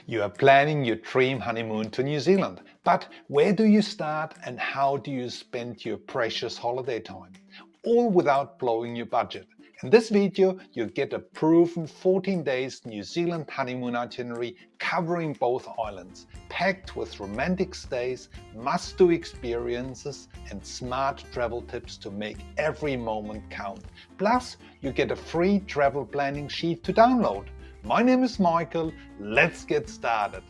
You are planning your dream honeymoon to New Zealand, but where do you start and how do you spend your precious holiday time? All without blowing your budget. In this video, you'll get a proven 14 days New Zealand honeymoon itinerary covering both islands, packed with romantic stays, must-do experiences, and smart travel tips to make every moment count. Plus, you get a free travel planning sheet to download. My name is Michael, let's get started.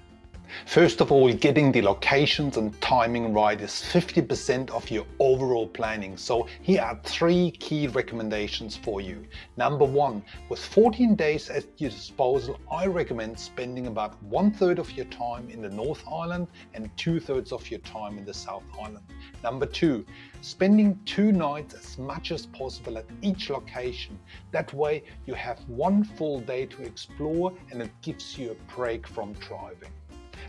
First of all, getting the locations and timing right is 50% of your overall planning, so here are 3 key recommendations for you. Number 1, with 14 days at your disposal, I recommend spending about 1/3 of your time in the North Island and 2/3 of your time in the South Island. Number 2, spending 2 nights as much as possible at each location. That way you have 1 full day to explore and it gives you a break from driving.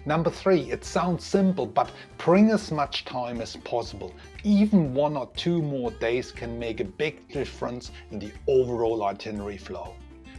Number 3, it sounds simple, but bring as much time as possible. Even 1 or 2 more days can make a big difference in the overall itinerary flow.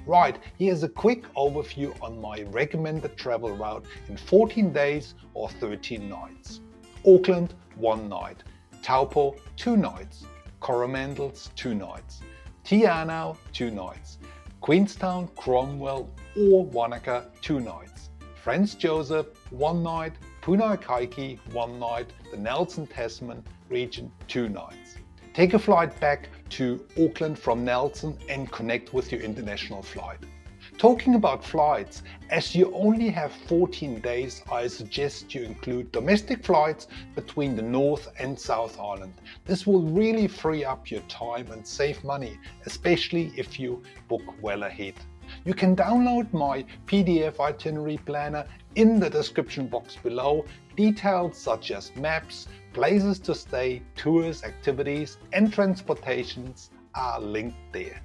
Right, here's a quick overview on my recommended travel route in 14 days or 13 nights. Auckland, 1 night. Taupo, 2 nights. Coromandel's, 2 nights. Te Anau, 2 nights. Queenstown, Cromwell or Wanaka, 2 nights. Franz Josef, 1 night. Punaikaiki, 1 night. The Nelson Tasman region, 2 nights. Take a flight back to Auckland from Nelson and connect with your international flight. Talking about flights, as you only have 14 days, I suggest you include domestic flights between the North and South Island. This will really free up your time and save money, especially if you book well ahead. You can download my PDF itinerary planner in the description box below. Details such as maps, places to stay, tours, activities and transportations are linked there.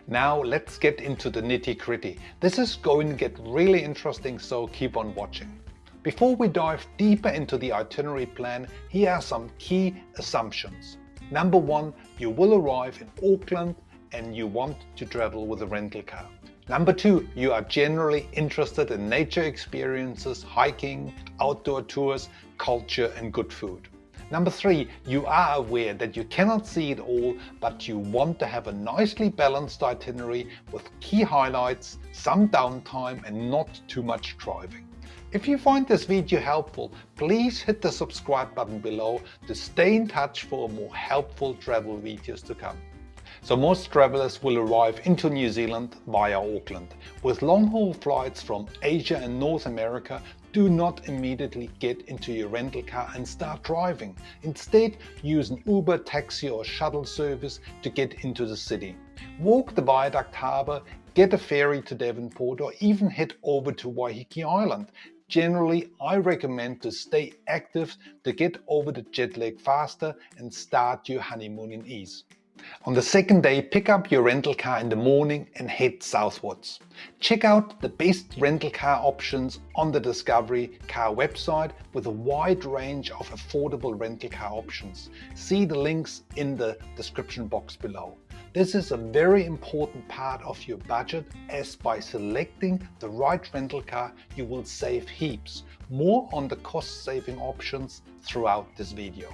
Now let's get into the nitty-gritty. This is going to get really interesting, so keep on watching. Before we dive deeper into the itinerary plan, here are some key assumptions. Number 1, you will arrive in Auckland and you want to travel with a rental car. Number 2, you are generally interested in nature experiences, hiking, outdoor tours, culture and good food. Number 3, you are aware that you cannot see it all, but you want to have a nicely balanced itinerary with key highlights, some downtime and not too much driving. If you find this video helpful, please hit the subscribe button below to stay in touch for more helpful travel videos to come. So most travelers will arrive into New Zealand via Auckland. With long-haul flights from Asia and North America, do not immediately get into your rental car and start driving. Instead, use an Uber, taxi or shuttle service to get into the city. Walk the Viaduct Harbour, get a ferry to Devonport or even head over to Waiheke Island. Generally, I recommend to stay active to get over the jet lag faster and start your honeymoon in ease. On the second day, pick up your rental car in the morning and head southwards. Check out the best rental car options on the Discovery Car website with a wide range of affordable rental car options. See the links in the description box below. This is a very important part of your budget, as by selecting the right rental car you will save heaps. More on the cost-saving options throughout this video.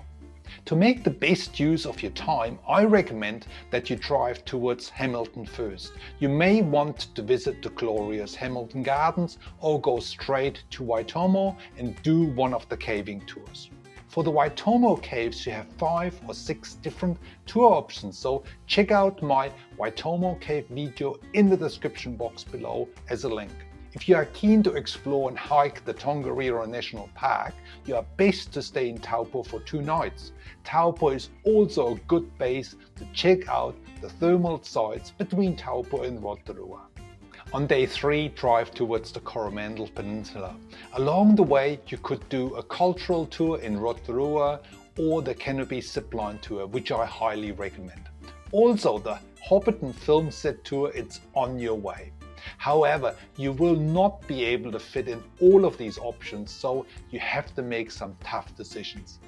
To make the best use of your time, I recommend that you drive towards Hamilton first. You may want to visit the glorious Hamilton Gardens or go straight to Waitomo and do one of the caving tours. For the Waitomo caves you have 5 or 6 different tour options, so check out my Waitomo cave video in the description box below as a link. If you are keen to explore and hike the Tongariro National Park, you are best to stay in Taupo for 2 nights. Taupo is also a good base to check out the thermal sites between Taupo and Rotorua. On day 3, drive towards the Coromandel Peninsula. Along the way, you could do a cultural tour in Rotorua or the Canopy zipline tour, which I highly recommend. Also, the Hobbiton film set tour is on your way. However, you will not be able to fit in all of these options, so you have to make some tough decisions.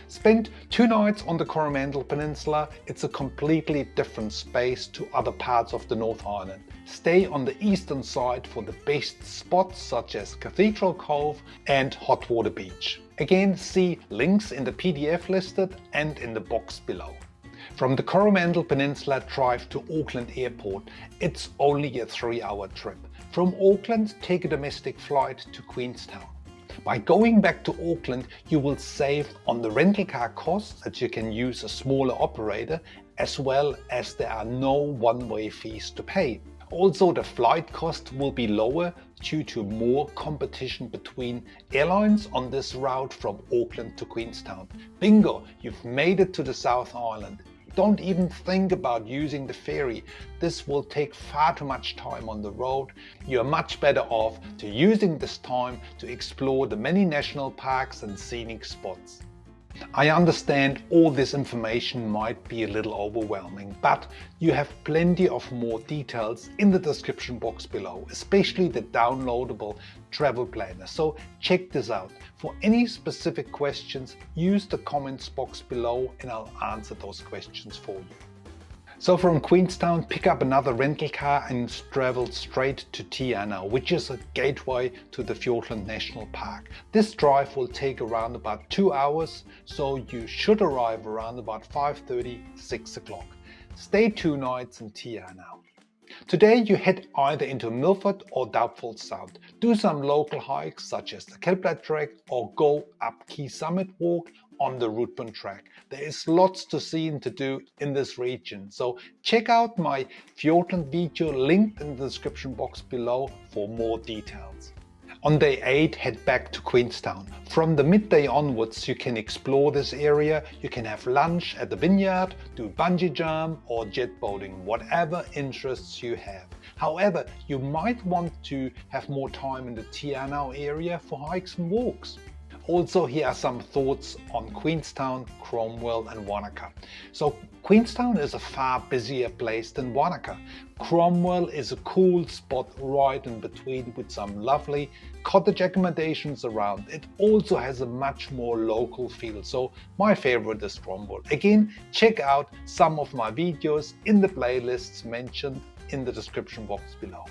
Spend 2 nights on the Coromandel Peninsula. It's a completely different space to other parts of the North Island. Stay on the eastern side for the best spots such as Cathedral Cove and Hot Water Beach. Again, see links in the PDF listed and in the box below. From the Coromandel Peninsula, drive to Auckland Airport. It's only a 3-hour trip. From Auckland, take a domestic flight to Queenstown. By going back to Auckland, you will save on the rental car costs as you can use a smaller operator, as well as there are no one-way fees to pay. Also, the flight cost will be lower due to more competition between airlines on this route from Auckland to Queenstown. Bingo! You've made it to the South Island. Don't even think about using the ferry. This will take far too much time on the road. You're much better off to using this time to explore the many national parks and scenic spots. I understand all this information might be a little overwhelming, but you have plenty of more details in the description box below, especially the downloadable travel planner. So check this out. For any specific questions, use the comments box below and I'll answer those questions for you. So from Queenstown, pick up another rental car and travel straight to Te Anau, which is a gateway to the Fiordland National Park. This drive will take around about 2 hours, so you should arrive around about 5:30, 6 o'clock. Stay 2 nights in Te Anau. Today you head either into Milford or 𝗬𝗆𝗆𝗀𝗆 South. Do some local hikes such as the Kelplat Trek or go up Key Summit Walk on the Routeburn Track. There is lots to see and to do in this region, so check out my Fiordland video linked in the description box below for more details. On day 8, head back to Queenstown. From the midday onwards, you can explore this area. You can have lunch at the vineyard, do bungee jump or jet boating, whatever interests you have. However, you might want to have more time in the Te Anau area for hikes and walks. Also, here are some thoughts on Queenstown, Cromwell and Wanaka. So Queenstown is a far busier place than Wanaka. Cromwell is a cool spot right in between with some lovely cottage accommodations around. It also has a much more local feel, so my favorite is Cromwell. Again, check out some of my videos in the playlists mentioned in the description box below.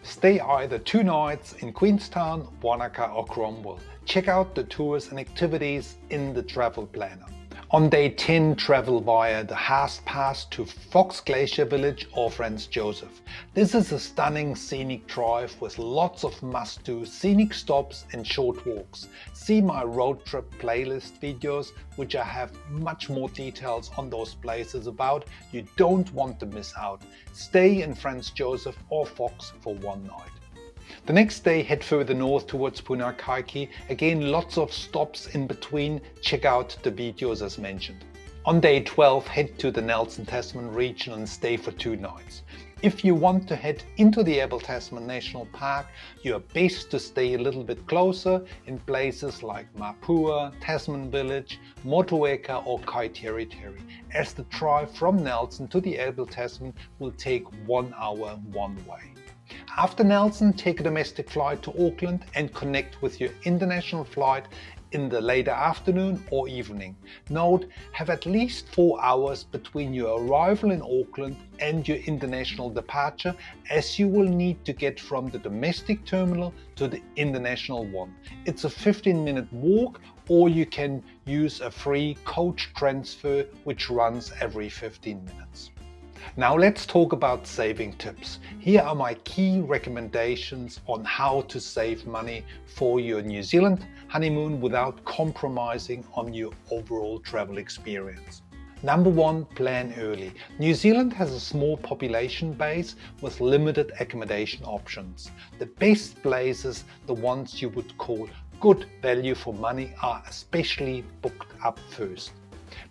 Stay either 2 nights in Queenstown, Wanaka or Cromwell. Check out the tours and activities in the travel planner. On day 10, travel via the Haast Pass to Fox Glacier Village or Franz Josef. This is a stunning scenic drive with lots of must-do scenic stops and short walks. See my road trip playlist videos, which I have much more details on those places about. You don't want to miss out. Stay in Franz Josef or Fox for 1 night. The next day, head further north towards Punakaiki. Again, lots of stops in between. Check out the videos as mentioned. On day 12, head to the Nelson Tasman region and stay for 2 nights. If you want to head into the 𝗟𝗶𝗆𝗃 Tasman National Park, you are best to stay a little bit closer in places like Mapua, Tasman Village, Motueka or Kaiterriteri, as the drive from Nelson to the 𝗟𝗶𝗆𝗃 Tasman will take 1 hour one way. After Nelson, take a domestic flight to Auckland and connect with your international flight in the later afternoon or evening. Note, have at least 4 hours between your arrival in Auckland and your international departure, as you will need to get from the domestic terminal to the international one. It's a 15-minute walk, or you can use a free coach transfer which runs every 15 minutes. Now let's talk about saving tips. Here are my key recommendations on how to save money for your New Zealand honeymoon without compromising on your overall travel experience. Number 1, plan early. New Zealand has a small population base with limited accommodation options. The best places, the ones you would call good value for money, are especially booked up first.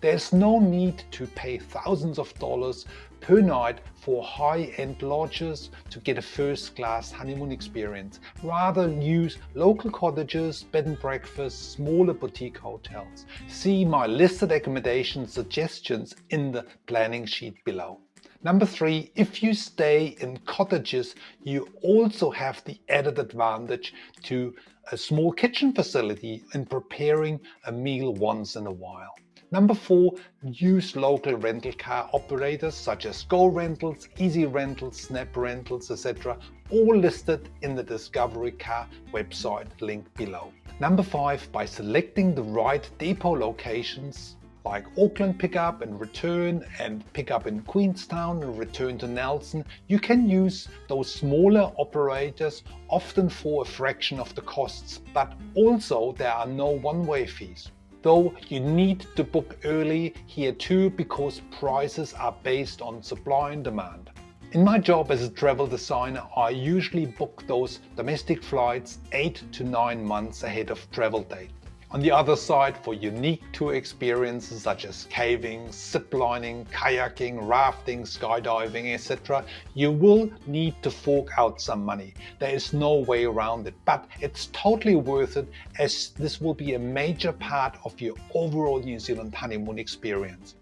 There is no need to pay thousands of dollars per night for high-end lodges to get a first-class honeymoon experience. Rather use local cottages, bed and breakfasts, smaller boutique hotels. See my listed accommodation suggestions in the planning sheet below. Number 3, if you stay in cottages, you also have the added advantage to a small kitchen facility in preparing a meal once in a while. Number 4, use local rental car operators such as Go Rentals, Easy Rentals, Snap Rentals, etc. all listed in the Discovery Car website, link below. Number 5, by selecting the right depot locations like Auckland pickup and return and pickup in Queenstown and return to Nelson, you can use those smaller operators often for a fraction of the costs, but also there are no one-way fees. Though you need to book early here too because prices are based on supply and demand. In my job as a travel designer, I usually book those domestic flights 8 to 9 months ahead of travel date. On the other side, for unique tour experiences such as caving, ziplining, kayaking, rafting, skydiving, etc., you will need to fork out some money. There is no way around it, but it's totally worth it as this will be a major part of your overall New Zealand honeymoon experience.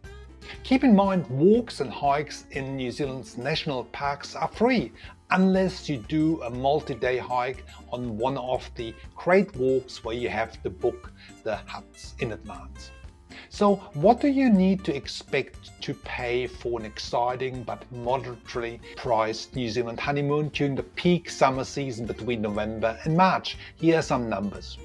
Keep in mind, walks and hikes in New Zealand's national parks are free, unless you do a multi-day hike on one of the great walks where you have to book the huts in advance. So what do you need to expect to pay for an exciting but moderately priced New Zealand honeymoon during the peak summer season between November and March? Here are some numbers.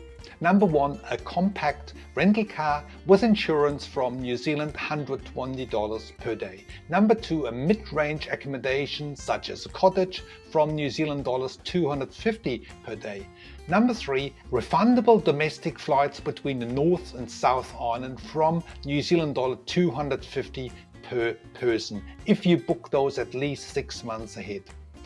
Number 1, a compact rental car with insurance from New Zealand $120 per day. Number 2, a mid-range accommodation such as a cottage from New Zealand $250 per day. Number 3, refundable domestic flights between the North and South Island from New Zealand $250 per person if you book those at least 6 months ahead.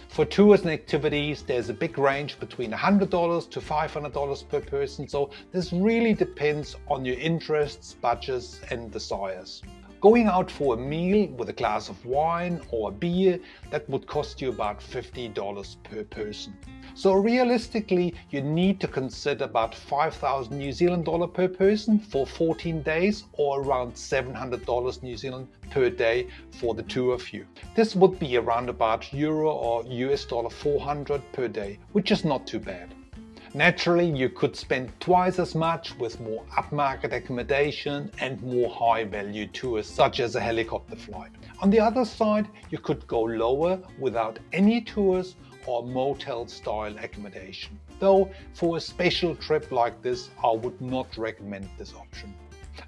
For tours and activities, there's a big range between $100 to $500 per person, so this really depends on your interests, budgets and desires. Going out for a meal with a glass of wine or a beer, that would cost you about $50 per person. So realistically, you need to consider about 5,000 New Zealand dollar per person for 14 days or around $700 New Zealand per day for the two of you. This would be around about Euro or US dollar 400 per day, which is not too bad. Naturally, you could spend twice as much with more upmarket accommodation and more high-value tours, such as a helicopter flight. On the other side, you could go lower without any tours or motel-style accommodation. Though, for a special trip like this, I would not recommend this option.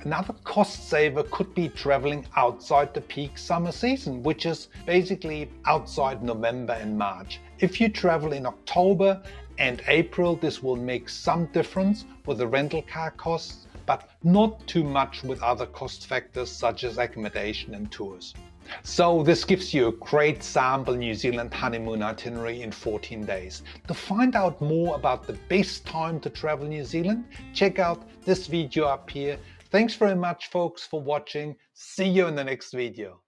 Another cost saver could be traveling outside the peak summer season, which is basically outside November and March. If you travel in October and April, this will make some difference with the rental car costs, but not too much with other cost factors such as accommodation and tours. So this gives you a great sample New Zealand honeymoon itinerary in 14 days. To find out more about the best time to travel New Zealand, check out this video up here. Thanks very much folks for watching. See you in the next video.